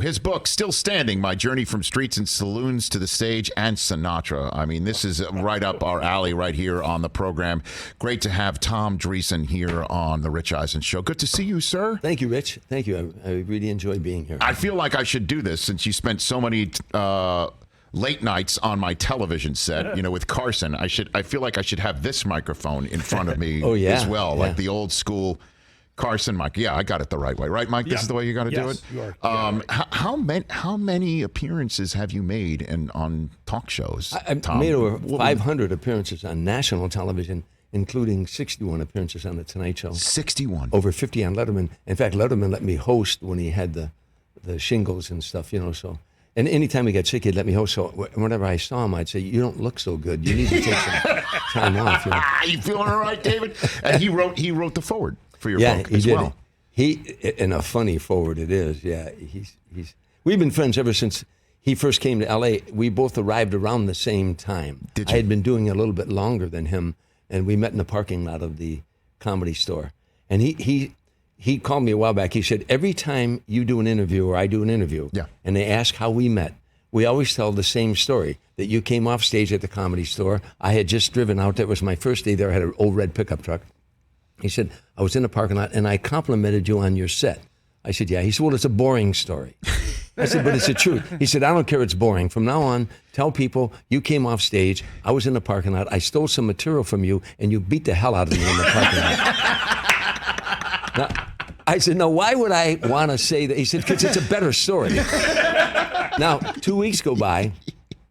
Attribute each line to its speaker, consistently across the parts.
Speaker 1: His book, Still Standing, My Journey from Streets and Saloons to the Stage and Sinatra. I mean, this is right up our alley right here on the program. Great to have Tom Dreesen here on the Rich Eisen Show. Good to see you, sir.
Speaker 2: Thank you, Rich. Thank you. I really enjoy being here.
Speaker 1: I feel like I should do this since you spent so many late nights on my television set, with Carson. I feel like I should have this microphone in front of me as well, like the old school Carson mic. Yeah, I got it the right way. Right, Mike? This is the way you got to do it?
Speaker 3: You are.
Speaker 1: How many appearances have you made on talk shows,
Speaker 2: I've
Speaker 1: Tom?
Speaker 2: made over 500 appearances on national television, including 61 appearances on The Tonight Show.
Speaker 1: 61?
Speaker 2: Over 50 on Letterman. In fact, Letterman let me host when he had the shingles and stuff, so... And anytime he got sick, he'd let me host. So whenever I saw him, I'd say, "You don't look so good. You need to take some time off."
Speaker 1: You feeling all right, David? And he wrote the foreword for your book
Speaker 2: he
Speaker 1: as
Speaker 2: did.
Speaker 1: well.
Speaker 2: And a funny forward it is. Yeah, we've been friends ever since he first came to L.A. We both arrived around the same time.
Speaker 1: Did you?
Speaker 2: I had been doing it a little bit longer than him, and we met in the parking lot of the Comedy Store. And he called me a while back. He said, every time you do an interview or I do an interview, and they ask how we met, we always tell the same story, that you came off stage at the Comedy Store. I had just driven out. That was my first day there. I had an old red pickup truck. He said, I was in the parking lot, and I complimented you on your set. I said, yeah. He said, well, it's a boring story. I said, but it's the truth. He said, I don't care, it's boring. From now on, tell people you came off stage, I was in the parking lot, I stole some material from you, and you beat the hell out of me in the parking lot. Now, I said, no, why would I want to say that? He said, because it's a better story. Now, 2 weeks go by.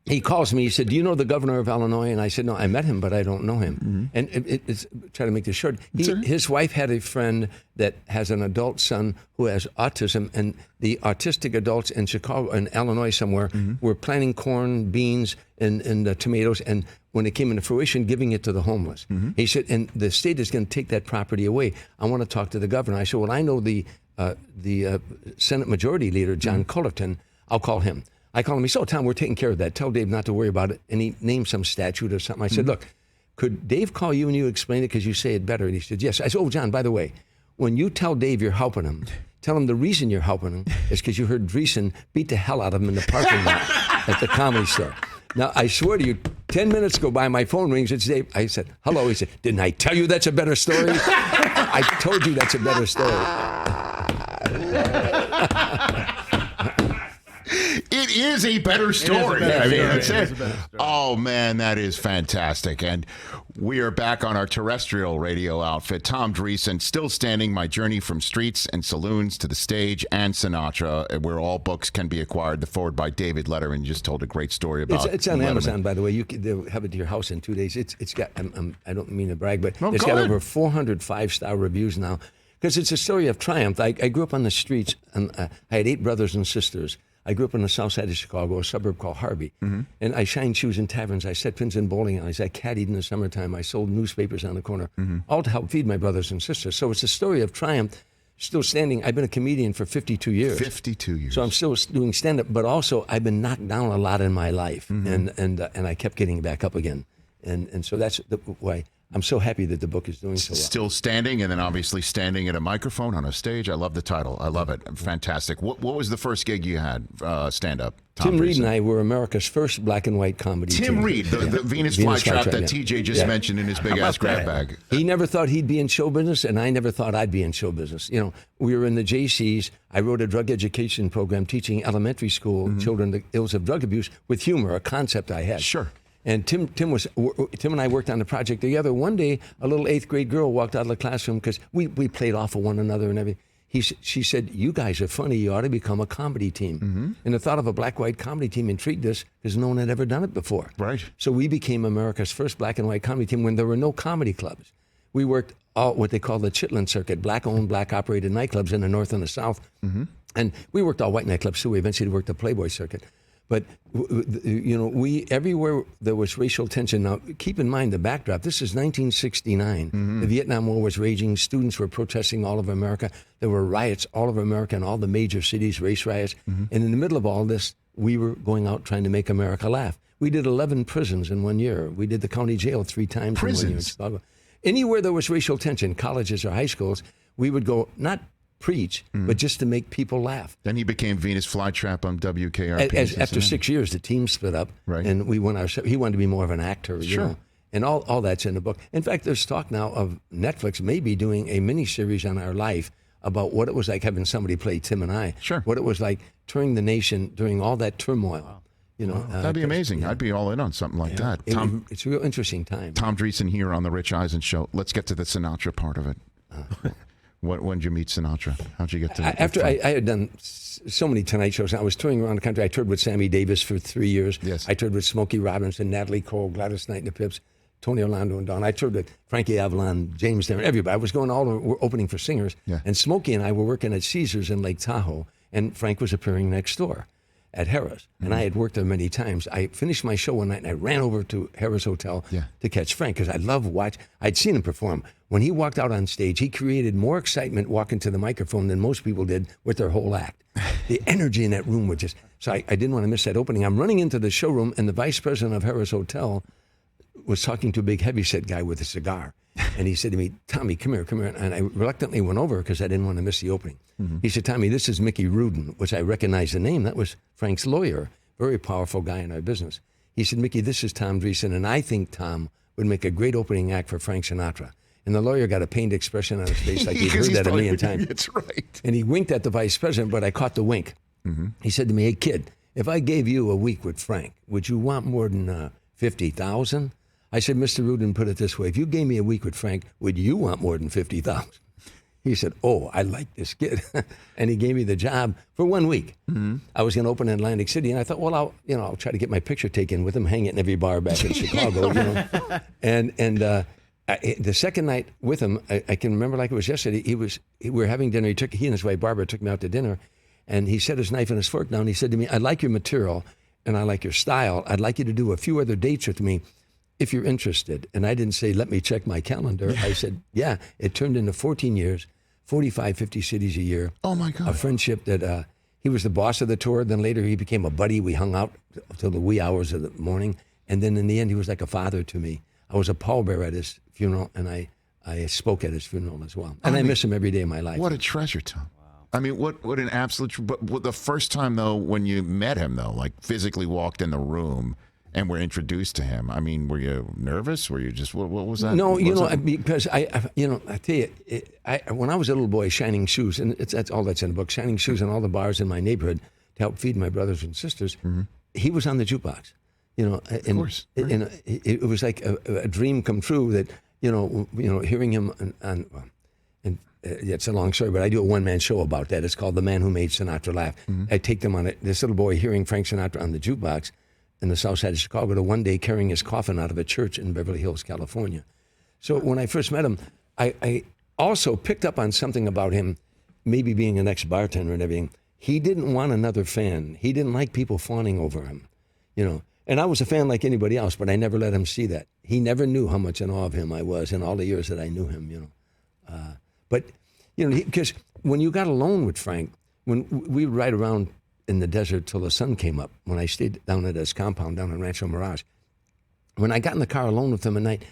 Speaker 2: He calls me. He said, do you know the governor of Illinois? And I said, no, I met him, but I don't know him. Mm-hmm. And it's try to make this short. His wife had a friend that has an adult son who has autism, and the autistic adults in Chicago, in Illinois somewhere, were planting corn, beans, and tomatoes, and when it came into fruition, giving it to the homeless. He said, and the state is going to take that property away. I want to talk to the governor. I said, well, I know the Senate Majority Leader, John Cullerton. I'll call him. I call him. He said, Tom, we're taking care of that. Tell Dave not to worry about it. And he named some statute or something. I said, look, could Dave call you and you explain it because you say it better? And he said, yes. I said, oh, John, by the way, when you tell Dave you're helping him, tell him the reason you're helping him is because you heard Dreesen beat the hell out of him in the parking lot at the Comedy Store. Now, I swear to you, 10 minutes go by, my phone rings, it's Dave. I said, hello. He said, didn't I tell you that's a better story? I told you that's a better story.
Speaker 1: It is a better story. That's it. Oh, man, that is fantastic. And we are back on our terrestrial radio outfit. Tom Dreesen, Still Standing, My Journey from Streets and Saloons to the Stage and Sinatra, where all books can be acquired. The forward by David Letterman just told a great story about
Speaker 2: It's on
Speaker 1: Letterman.
Speaker 2: Amazon, by the way. They'll have it to your house in 2 days. It's got, I don't mean to brag, but it's got over 400 5-star reviews now. Because it's a story of triumph. I grew up on the streets, and I had 8 brothers and sisters. I grew up on the south side of Chicago, a suburb called Harvey. And I shined shoes in taverns. I set pins in bowling alleys. I caddied in the summertime. I sold newspapers on the corner, all to help feed my brothers and sisters. So it's a story of triumph, still standing. I've been a comedian for 52 years.
Speaker 1: 52 years.
Speaker 2: So I'm still doing stand-up, but also I've been knocked down a lot in my life, and I kept getting back up again. And so that's why I'm so happy that the book is doing so well.
Speaker 1: Still standing, and then obviously standing at a microphone on a stage. I love the title. I love it. Fantastic. What was the first gig you had, stand-up?
Speaker 2: Tim Reid and I were America's first black and white comedy team.
Speaker 1: Tim Reid, the Venus flytrap that TJ just mentioned in his big-ass grab bag.
Speaker 2: He never thought he'd be in show business, and I never thought I'd be in show business. We were in the JCs. I wrote a drug education program teaching elementary school children the ills of drug abuse with humor, a concept I had.
Speaker 1: Sure.
Speaker 2: And Tim and I worked on the project together. One day, a little 8th grade girl walked out of the classroom because we played off of one another and everything. She said, you guys are funny. You ought to become a comedy team. And the thought of a black-white comedy team intrigued us because no one had ever done it before.
Speaker 1: Right.
Speaker 2: So we became America's first black and white comedy team when there were no comedy clubs. We worked all what they call the Chitlin circuit, black-owned, black-operated nightclubs in the North and the South. And we worked all white nightclubs, too. We eventually worked the Playboy circuit. But, we everywhere there was racial tension. Now, keep in mind the backdrop. This is 1969. The Vietnam War was raging. Students were protesting all over America. There were riots all over America in all the major cities, race riots. And in the middle of all this, we were going out trying to make America laugh. We did 11 prisons in 1 year. We did the county jail 3 times in 1 year in Chicago. Anywhere there was racial tension, colleges or high schools, we would go not preach, but just to make people laugh.
Speaker 1: Then he became Venus Flytrap on WKRP.
Speaker 2: After 6 years, the team split up, and we went our. He wanted to be more of an actor, you know, and all that's in the book. In fact, there's talk now of Netflix maybe doing a miniseries on our life about what it was like having somebody play Tim and I.
Speaker 1: Sure.
Speaker 2: What it was like touring the nation during all that turmoil. Wow. You know,
Speaker 1: that'd be amazing. I'd be all in on something like that.
Speaker 2: It's a real interesting time.
Speaker 1: Tom Dreesen here on the Rich Eisen Show. Let's get to the Sinatra part of it. When did you meet Sinatra? How'd you get to?
Speaker 2: After I had done so many Tonight shows, I was touring around the country. I toured with Sammy Davis for 3 years.
Speaker 1: Yes.
Speaker 2: I toured with Smokey Robinson, Natalie Cole, Gladys Knight and the Pips, Tony Orlando and Dawn. I toured with Frankie Avalon, James Darren, everybody. I was going all over, opening for singers.
Speaker 1: Yeah.
Speaker 2: And Smokey and I were working at Caesars in Lake Tahoe, and Frank was appearing next door at Harrah's. And I had worked there many times. I finished my show one night and I ran over to Harrah's Hotel to catch Frank because I love watching. I'd seen him perform. When he walked out on stage, he created more excitement walking to the microphone than most people did with their whole act. The energy in that room was just, so I didn't want to miss that opening. I'm running into the showroom and the vice president of Harrah's Hotel was talking to a big heavyset guy with a cigar. And he said to me, Tommy, come here. And I reluctantly went over because I didn't want to miss the opening. He said, Tommy, this is Mickey Rudin, which I recognized the name. That was Frank's lawyer, very powerful guy in our business. He said, Mickey, this is Tom Dreesen, and I think Tom would make a great opening act for Frank Sinatra. And the lawyer got a pained expression on his face like he'd heard that a million times.
Speaker 1: That's right.
Speaker 2: And he winked at the vice president, but I caught the wink. He said to me, hey, kid, if I gave you a week with Frank, would you want more than $50,000? I said, Mr. Rudin, put it this way. If you gave me a week with Frank, would you want more than $50,000? He said, oh, I like this kid. And he gave me the job for 1 week. I was going to open in Atlantic City, and I thought, well, I'll try to get my picture taken with him, hang it in every bar back in Chicago. You know? And the second night with him, I can remember like it was yesterday. We were having dinner. He and his wife Barbara took me out to dinner, and he set his knife and his fork down. He said to me, I like your material, and I like your style. I'd like you to do a few other dates with me if you're interested. And I didn't say, let me check my calendar. I said, yeah. It turned into 14 years, 45, 50 cities a year.
Speaker 1: Oh, my God.
Speaker 2: A friendship that he was the boss of the tour. Then later he became a buddy. We hung out till the wee hours of the morning. And then in the end, he was like a father to me. I was a pallbearer at his funeral, and I spoke at his funeral as well. And I miss him every day of my life.
Speaker 1: What a treasure, Tom. I mean, what an absolute... But the first time, though, when you met him, though, like physically walked in the room and were introduced to him, I mean, were you nervous? Were you just... What was that?
Speaker 2: No, because I tell you, when I was a little boy, shining shoes, and that's all that's in the book, shining shoes in all the bars in my neighborhood to help feed my brothers and sisters, he was on the jukebox. Of
Speaker 1: course.
Speaker 2: And it was like a dream come true that, hearing him and it's a long story, but I do a one-man show about that. It's called The Man Who Made Sinatra Laugh. I take them on it. This little boy hearing Frank Sinatra on the jukebox in the south side of Chicago to one day carrying his coffin out of a church in Beverly Hills, California. So when I first met him, I also picked up on something about him, maybe being an ex-bartender and everything. He didn't want another fan. He didn't like people fawning over him, And I was a fan like anybody else, but I never let him see that. He never knew how much in awe of him I was in all the years that I knew him, because when you got alone with Frank, when we would ride around in the desert till the sun came up, when I stayed down at his compound down in Rancho Mirage, when I got in the car alone with him at night,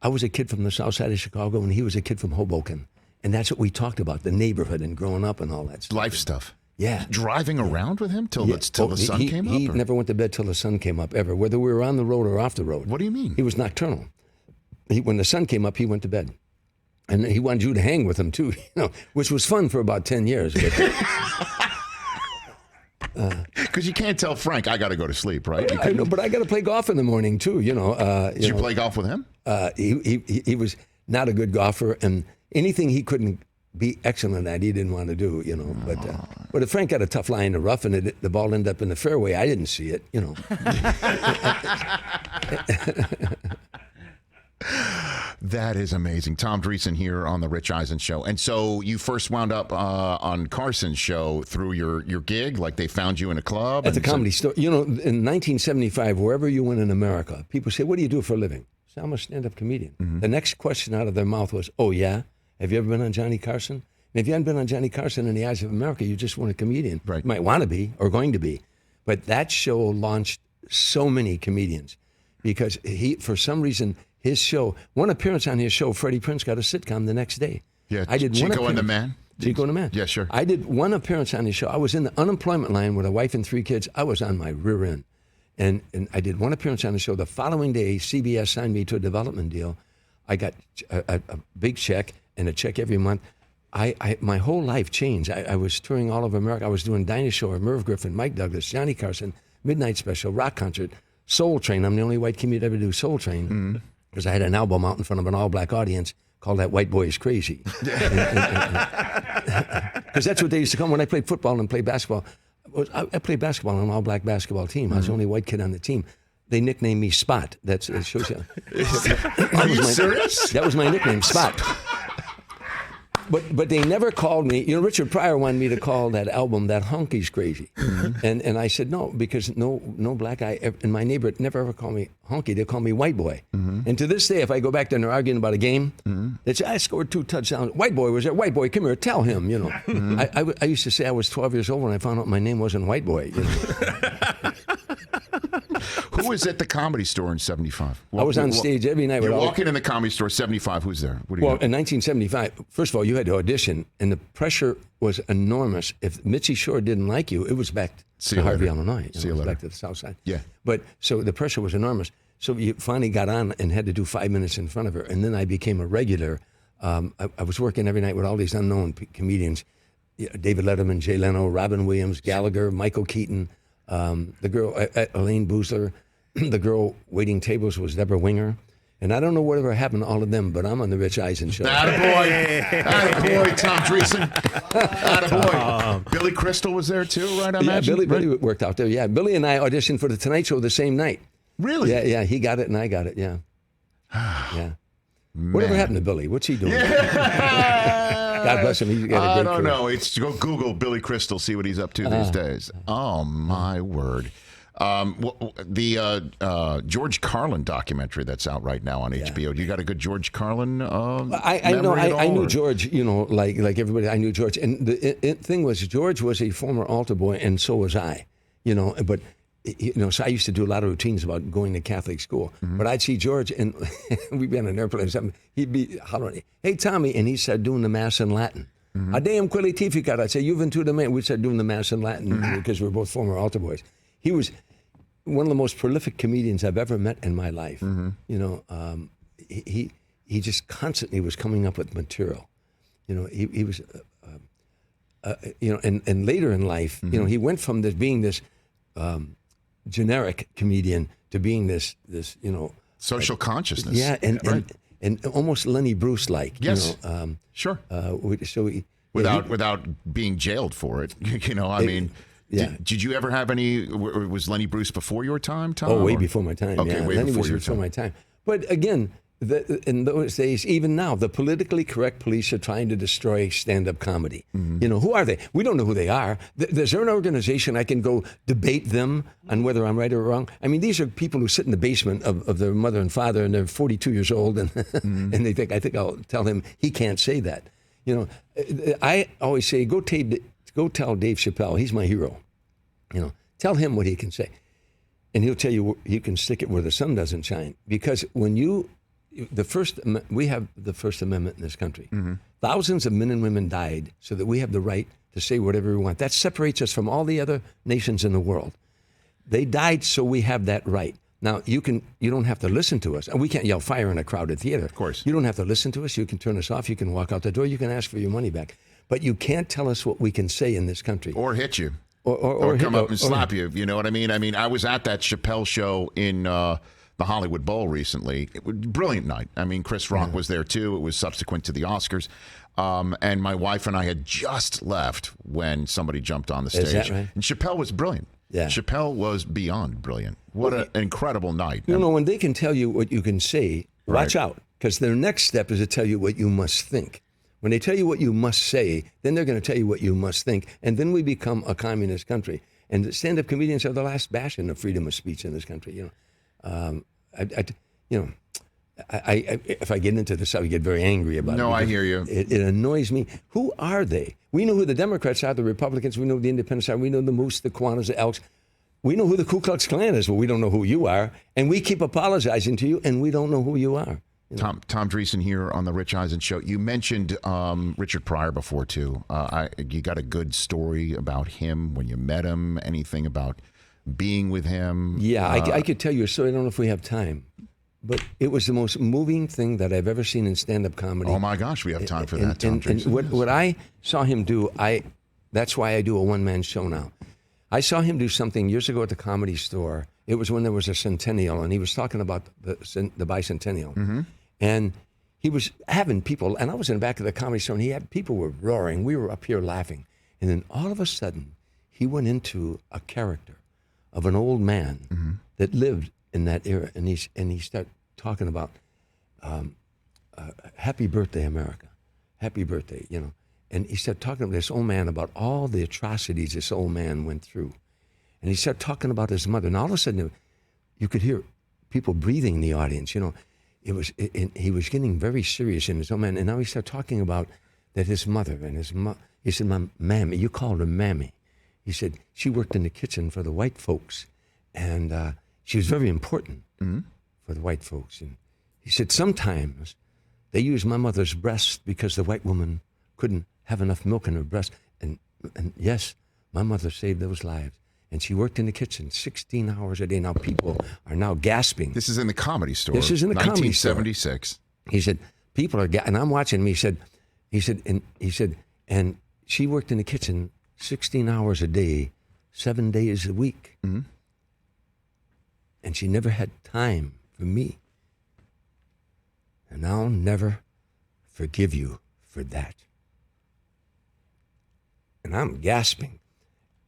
Speaker 2: I was a kid from the south side of Chicago and he was a kid from Hoboken. And that's what we talked about, the neighborhood and growing up and all that stuff.
Speaker 1: Life stuff.
Speaker 2: Yeah.
Speaker 1: Driving around with him till the sun came up?
Speaker 2: He never went to bed till the sun came up, ever, whether we were on the road or off the road.
Speaker 1: What do you mean?
Speaker 2: He was nocturnal. When the sun came up, he went to bed. And he wanted you to hang with him, too, which was fun for about 10 years.
Speaker 1: Because you can't tell Frank, I got to go to sleep, right?
Speaker 2: I know, but I got to play golf in the morning, too,
Speaker 1: Did you play golf with him?
Speaker 2: He was not a good golfer, and anything he couldn't be excellent at, he didn't want to do, But if Frank got a tough lie in the rough and the ball ended up in the fairway, I didn't see it,
Speaker 1: That is amazing. Tom Dreesen here on the Rich Eisen Show. And so you first wound up on Carson's show through your gig? Like they found you in a club?
Speaker 2: At the Comedy Store. In 1975, wherever you went in America, people say, what do you do for a living? I say, I'm a stand-up comedian. The next question out of their mouth was, oh, yeah? Have you ever been on Johnny Carson? And if you hadn't been on Johnny Carson in the eyes of America, you just weren't a comedian.
Speaker 1: Right.
Speaker 2: You might want to be or going to be. But that show launched so many comedians because for some reason, his show, one appearance on his show, Freddie Prinze got a sitcom the next day.
Speaker 1: Yeah,
Speaker 2: I did
Speaker 1: Chico
Speaker 2: one
Speaker 1: and the Man?
Speaker 2: Chico and the Man.
Speaker 1: Yeah, sure.
Speaker 2: I did one appearance on his show. I was in the unemployment line with a wife and 3 kids. I was on my rear end. And I did one appearance on the show. The following day, CBS signed me to a development deal. I got a big check and a check every month. My whole life changed. I was touring all over America. I was doing Dinah Shore, Merv Griffin, Mike Douglas, Johnny Carson, Midnight Special, Rock Concert, Soul Train. I'm the only white comedian to ever do Soul Train because I had an album out in front of an all-black audience called That White Boy Is Crazy. Because that's what they used to come when I played football and played basketball. I played basketball on an all-black basketball team. I was the only white kid on the team. They nicknamed me Spot. It shows you.
Speaker 1: Are you serious?
Speaker 2: That was my nickname, Spot. But they never called me. You know, Richard Pryor wanted me to call that album "That Honky's Crazy," and I said no because no black guy in my neighborhood never ever called me honky. They call me white boy. And to this day, if I go back there and they're arguing about a game, they say I scored 2 touchdowns. White boy was there. White boy, come here, tell him. You know, I used to say I was 12 years old when I found out my name wasn't White Boy. You know?
Speaker 1: Who was at the Comedy Store in '75?
Speaker 2: I was on stage every night.
Speaker 1: You're walking in the Comedy Store, '75. Who's there? What do you
Speaker 2: Well, in 1975, first of all, you had to audition, and the pressure was enormous. If Mitzi Shore didn't like you, it was back to Harvey, Illinois.
Speaker 1: See you
Speaker 2: it was
Speaker 1: later.
Speaker 2: back to the South Side.
Speaker 1: Yeah.
Speaker 2: But so the pressure was enormous. So you finally got on and had to do 5 minutes in front of her, and then I became a regular. I was working every night with all these unknown comedians: David Letterman, Jay Leno, Robin Williams, Gallagher, Michael Keaton, the girl Elaine Boozler. The girl waiting tables was Deborah Winger. And I don't know whatever happened to all of them, but I'm on the Rich Eisen Show.
Speaker 1: Attaboy. Attaboy, Tom Dreesen. Attaboy. Billy Crystal was there too, right? I imagine?
Speaker 2: Billy worked out there. Yeah, Billy and I auditioned for the Tonight Show the same night.
Speaker 1: Really?
Speaker 2: Yeah, he got it and I got it, yeah. Yeah. Whatever happened to Billy? What's he doing? God bless him. He's got a great career.
Speaker 1: Know. It's go Google Billy Crystal, see what he's up to these days. Oh, my word. The George Carlin documentary that's out right now on HBO. You got a good George Carlin
Speaker 2: I knew George, you know, like everybody, I knew George. And the thing was, George was a former altar boy, and so was I, you know. But, you know, so I used to do a lot of routines about going to Catholic school. But I'd see George, and we'd be on an airplane or something. He'd be hollering, "Hey, Tommy," and he'd start doing the Mass in Latin. Adem quelli tificat. I'd say, "Juventud de me." We'd start doing the Mass in Latin because we were both former altar boys. He was one of the most prolific comedians I've ever met in my life. You know, he just constantly was coming up with material. You know, he was, you know, and later in life, you know, he went from being this generic comedian to being this, you know,
Speaker 1: social consciousness.
Speaker 2: Yeah, and almost Lenny Bruce-like.
Speaker 1: Yes,
Speaker 2: you know,
Speaker 1: sure.
Speaker 2: So
Speaker 1: without being jailed for it, you know, I mean.
Speaker 2: Yeah.
Speaker 1: Did you ever have any? Was Lenny Bruce before your time, Tom?
Speaker 2: Oh, way before my time.
Speaker 1: Okay,
Speaker 2: yeah.
Speaker 1: way
Speaker 2: Lenny
Speaker 1: before
Speaker 2: was
Speaker 1: your
Speaker 2: before
Speaker 1: time.
Speaker 2: my time. But again, in those days, even now, the politically correct police are trying to destroy stand-up comedy. You know, who are they? We don't know who they are. Is there an organization I can go debate them on whether I'm right or wrong? I mean, these are people who sit in the basement of their mother and father, and they're 42 years old, and and they think, I think I'll tell him he can't say that. You know, I always say, go tell Dave Chappelle, he's my hero. You know, tell him what he can say, and he'll tell you you can stick it where the sun doesn't shine. Because when we have the First Amendment in this country. Thousands of men and women died so that we have the right to say whatever we want. That separates us from all the other nations in the world. They died so we have that right. Now you don't have to listen to us, and we can't yell fire in a crowded theater.
Speaker 1: Of course,
Speaker 2: you don't have to listen to us. You can turn us off. You can walk out the door. You can ask for your money back, but you can't tell us what we can say in this country
Speaker 1: or hit you.
Speaker 2: Or
Speaker 1: come up and slap you. You know what I mean? I mean, I was at that Chappelle show in the Hollywood Bowl recently. It was a brilliant night. I mean, Chris Rock was there too. It was subsequent to the Oscars. And my wife and I had just left when somebody jumped on the stage.
Speaker 2: Is that right?
Speaker 1: And Chappelle was brilliant.
Speaker 2: Yeah.
Speaker 1: Chappelle was beyond brilliant. What an incredible night.
Speaker 2: You know, when they can tell you what you can say, watch out. Because their next step is to tell you what you must think. When they tell you what you must say, then they're going to tell you what you must think, and then we become a communist country. And the stand-up comedians are the last bastion of freedom of speech in this country. You know, if I get into this, I would get very angry about it.
Speaker 1: No, I hear you.
Speaker 2: It annoys me. Who are they? We know who the Democrats are, the Republicans. We know who the Independents are. We know the Moose, the Kiwanis, the Elks. We know who the Ku Klux Klan is, but we don't know who you are. And we keep apologizing to you, and we don't know who you are.
Speaker 1: Tom Dreesen here on the Rich Eisen Show. You mentioned Richard Pryor before, too. You got a good story about him when you met him, anything about being with him?
Speaker 2: Yeah, I could tell you a story. I don't know if we have time. But it was the most moving thing that I've ever seen in stand-up comedy.
Speaker 1: Oh, my gosh, we have time for that, Tom Dreesen.
Speaker 2: And what I saw him do, that's why I do a one-man show now. I saw him do something years ago at the Comedy Store. It was when there was a centennial, and he was talking about the bicentennial. Mm-hmm. And he was having people, and I was in the back of the Comedy Store, and people were roaring. We were up here laughing. And then all of a sudden, he went into a character of an old man that lived in that era, and he started talking about happy birthday, America. Happy birthday, And he started talking to this old man about all the atrocities this old man went through. And he started talking about his mother. And all of a sudden, you could hear people breathing in the audience. He was getting very serious in his old man. And now he started talking about that his mother and he said, my mammy, you called her mammy. He said, she worked in the kitchen for the white folks. And she was very important for the white folks. And he said, sometimes they used my mother's breast because the white woman couldn't have enough milk in her breast. And yes, my mother saved those lives. And she worked in the kitchen 16 hours a day. Now people are now gasping.
Speaker 1: This is in the Comedy Store.
Speaker 2: This is in the Comedy Store.
Speaker 1: 1976.
Speaker 2: He said, people are, and I'm watching him. He said, and she worked in the kitchen 16 hours a day, 7 days a week. Mm-hmm. And she never had time for me. And I'll never forgive you for that. And I'm gasping.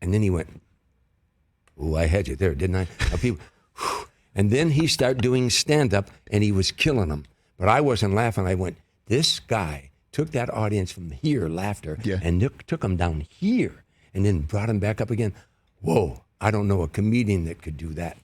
Speaker 2: And then he went, oh, I had you there, didn't I? And then he started doing stand-up, and he was killing them. But I wasn't laughing. I went, this guy took that audience from here, laughter, and took them down here, and then brought them back up again. Whoa, I don't know a comedian that could do that.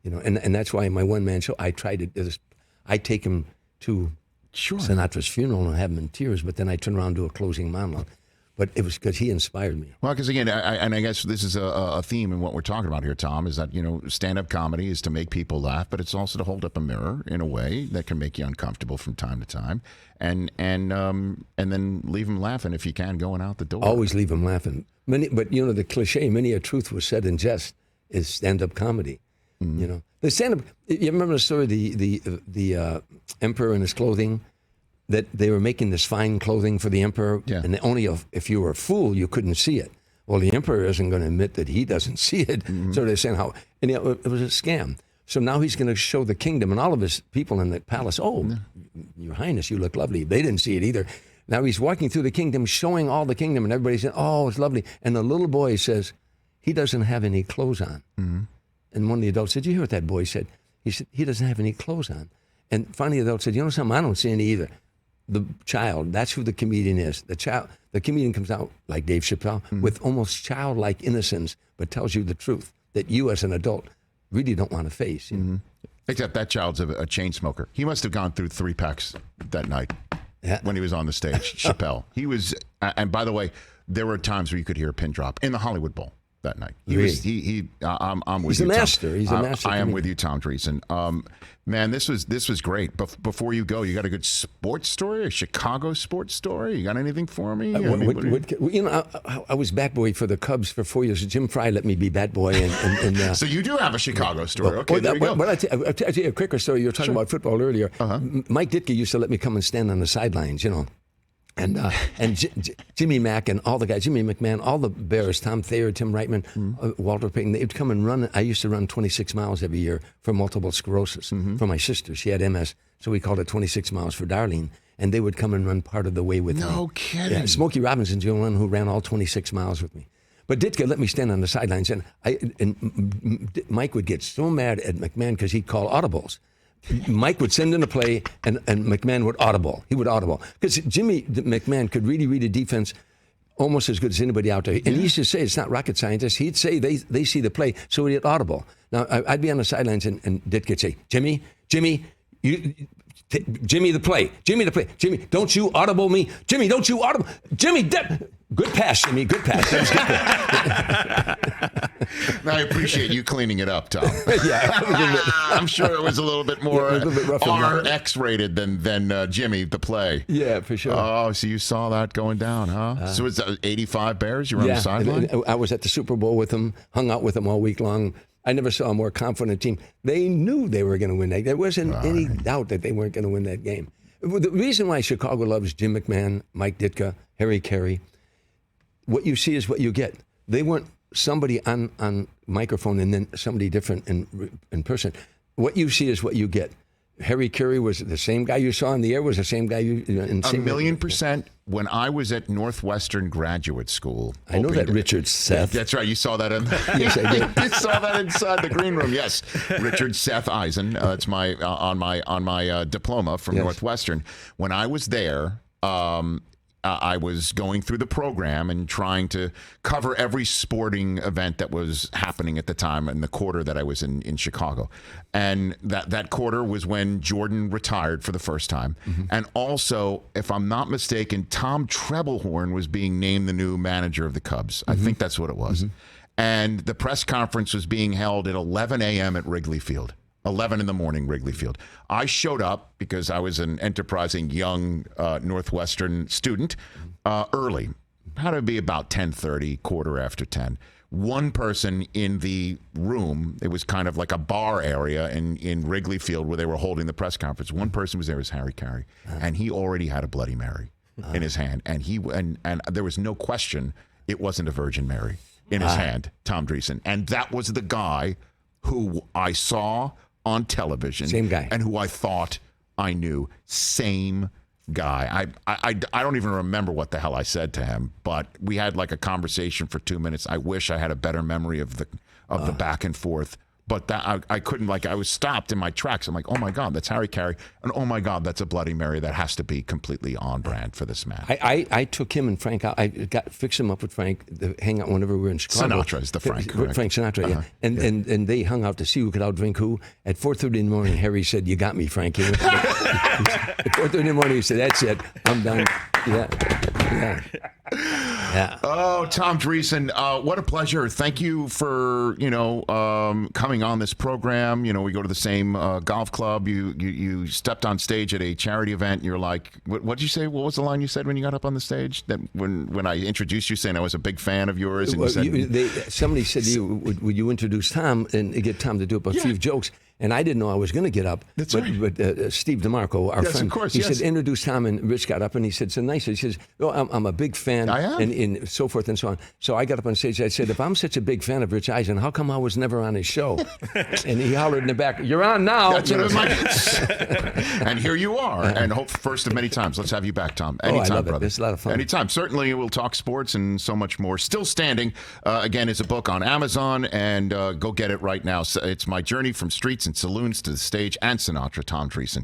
Speaker 2: And that's why in my one-man show, I take him to Sinatra's funeral and have him in tears, but then I turn around and do a closing monologue. But it was because he inspired me.
Speaker 1: Well, because again, I guess this is a theme in what we're talking about here, Tom, is that, stand-up comedy is to make people laugh, but it's also to hold up a mirror in a way that can make you uncomfortable from time to time, and then leave them laughing if you can going out the door.
Speaker 2: Always leave them laughing. But the cliche, many a truth was said in jest, is stand-up comedy. Mm-hmm. The stand-up. You remember the story, the emperor and his clothing, that they were making this fine clothing for the emperor, and only if you were a fool, you couldn't see it. Well, the emperor isn't going to admit that he doesn't see it. Mm-hmm. So they're saying it was a scam. So now he's going to show the kingdom and all of his people in the palace, Your Highness, you look lovely. They didn't see it either. Now he's walking through the kingdom, showing all the kingdom, and everybody's saying, oh, it's lovely. And the little boy says, he doesn't have any clothes on. Mm-hmm. And one of the adults said, you hear what that boy said? He said, he doesn't have any clothes on. And finally the adult said, you know something, I don't see any either. The child, that's who the comedian is. The comedian comes out, like Dave Chappelle, with almost childlike innocence, but tells you the truth that you as an adult really don't want to face.
Speaker 1: Except that child's a chain smoker. He must have gone through 3 packs that night when he was on the stage, Chappelle. He was, and by the way, there were times where you could hear a pin drop in the Hollywood Bowl that night. I'm with you. He's a
Speaker 2: master. He's a master.
Speaker 1: I am with you, Tom Dreesen. Man, this was great. But before you go, you got a good sports story, a Chicago sports story? You got anything for me?
Speaker 2: I was bat boy for the Cubs for 4 years. Jim Fry let me be bat boy. And
Speaker 1: so you do have a Chicago story. Okay, there you go.
Speaker 2: But I'll tell you a quicker story. You were talking about football earlier. Uh-huh. Mike Ditka used to let me come and stand on the sidelines, And Jimmy Mack and all the guys, Jimmy McMahon, all the Bears, Tom Thayer, Tim Reitman, Walter Payton, they'd come and run. I used to run 26 miles every year for multiple sclerosis for my sister. She had MS, so we called it 26 miles for Darlene. And they would come and run part of the way with me.
Speaker 1: No kidding.
Speaker 2: Yeah, Smokey Robinson's the only one who ran all 26 miles with me. But Ditka let me stand on the sidelines, and Mike would get so mad at McMahon because he'd call audibles. Mike would send in a play, and McMahon would audible. He would audible. Because Jimmy McMahon could really read a defense almost as good as anybody out there. And he used to say, it's not rocket scientists. He'd say they see the play, so he'd audible. Now, I'd be on the sidelines, and Ditka would say, Jimmy, Jimmy the play. Jimmy, don't you audible me. Jimmy, don't you audible. Jimmy, Good pass, Jimmy. Good pass. That was good pass.
Speaker 1: I appreciate you cleaning it up, Tom.
Speaker 2: Yeah,
Speaker 1: I'm sure it was a little bit more RX rated than Jimmy, the play.
Speaker 2: Yeah, for sure.
Speaker 1: Oh, so you saw that going down, huh? So it's 85 Bears? You were on the sideline?
Speaker 2: I was at the Super Bowl with them, hung out with them all week long. I never saw a more confident team. They knew they were going to win that. There wasn't any doubt that they weren't going to win that game. The reason why Chicago loves Jim McMahon, Mike Ditka, Harry Caray, what you see is what you get. They weren't somebody on microphone and then somebody different in person. What you see is what you get. Harry Caray was the same guy you saw in the air, was the same guy you...
Speaker 1: A million %. When I was at Northwestern Graduate School...
Speaker 2: I know that Richard Seth.
Speaker 1: That's right. You saw that in...
Speaker 2: Yes, I did.
Speaker 1: You saw that inside the green room. Yes. Richard Seth Eisen. It's my on my diploma from Northwestern. When I was there... I was going through the program and trying to cover every sporting event that was happening at the time in the quarter that I was in Chicago. And that quarter was when Jordan retired for the first time. Mm-hmm. And also, if I'm not mistaken, Tom Treblehorn was being named the new manager of the Cubs. Mm-hmm. I think that's what it was. Mm-hmm. And the press conference was being held at 11 a.m. at Wrigley Field. 11 in the morning, Wrigley Field. I showed up because I was an enterprising young Northwestern student early. Had to be about 10:30, quarter after 10. One person in the room, it was kind of like a bar area in Wrigley Field where they were holding the press conference. One person was there, was Harry Caray, and he already had a Bloody Mary in his hand. And there was no question it wasn't a Virgin Mary in his hand, Tom Dreesen. And that was the guy who I saw on television.
Speaker 2: Same guy.
Speaker 1: And who I thought I knew. Same guy. I don't even remember what the hell I said to him, but we had like a conversation for 2 minutes. I wish I had a better memory of the back and forth. But that I couldn't, like, I was stopped in my tracks. I'm like, oh my God, that's Harry Caray. And oh my God, that's a Bloody Mary. That has to be completely on brand for this man.
Speaker 2: I took him and Frank out. I fixed him up with Frank, hang out whenever we were in Chicago.
Speaker 1: Sinatra is the Frank, correct?
Speaker 2: Frank Sinatra, And they hung out to see who could outdrink who. At 4:30 in the morning, Harry said, "You got me, Frank." At 4:30 in the morning, he said, "That's it. I'm done." Yeah.
Speaker 1: Oh, Tom Dreesen, what a pleasure. Thank you for, coming on this program. We go to the same golf club. You stepped on stage at a charity event and you're like, what did you say? What was the line you said when you got up on the stage? That when I introduced you, saying I was a big fan of yours, and you said,
Speaker 2: somebody said to you, would you introduce Tom and get Tom to do a few jokes? And I didn't know I was going to get up.
Speaker 1: That's
Speaker 2: right. But Steve DeMarco, our friend,
Speaker 1: of course,
Speaker 2: he said, introduce Tom, and Rich got up and he said, so nice. He says, I'm a big fan.
Speaker 1: I am.
Speaker 2: And so forth and so on. So I got up on stage. I said, if I'm such a big fan of Rich Eisen, how come I was never on his show? And he hollered in the back, you're on now.
Speaker 1: That's what it was. And here you are. And hope first of many times. Let's have you back, Tom. Anytime,
Speaker 2: I love
Speaker 1: brother.
Speaker 2: It's a lot of fun.
Speaker 1: Anytime. Certainly we'll talk sports and so much more. Still Standing, again, is a book on Amazon, and go get it right now. So it's my journey from streets and saloons to the stage and Sinatra, Tom Dreesen.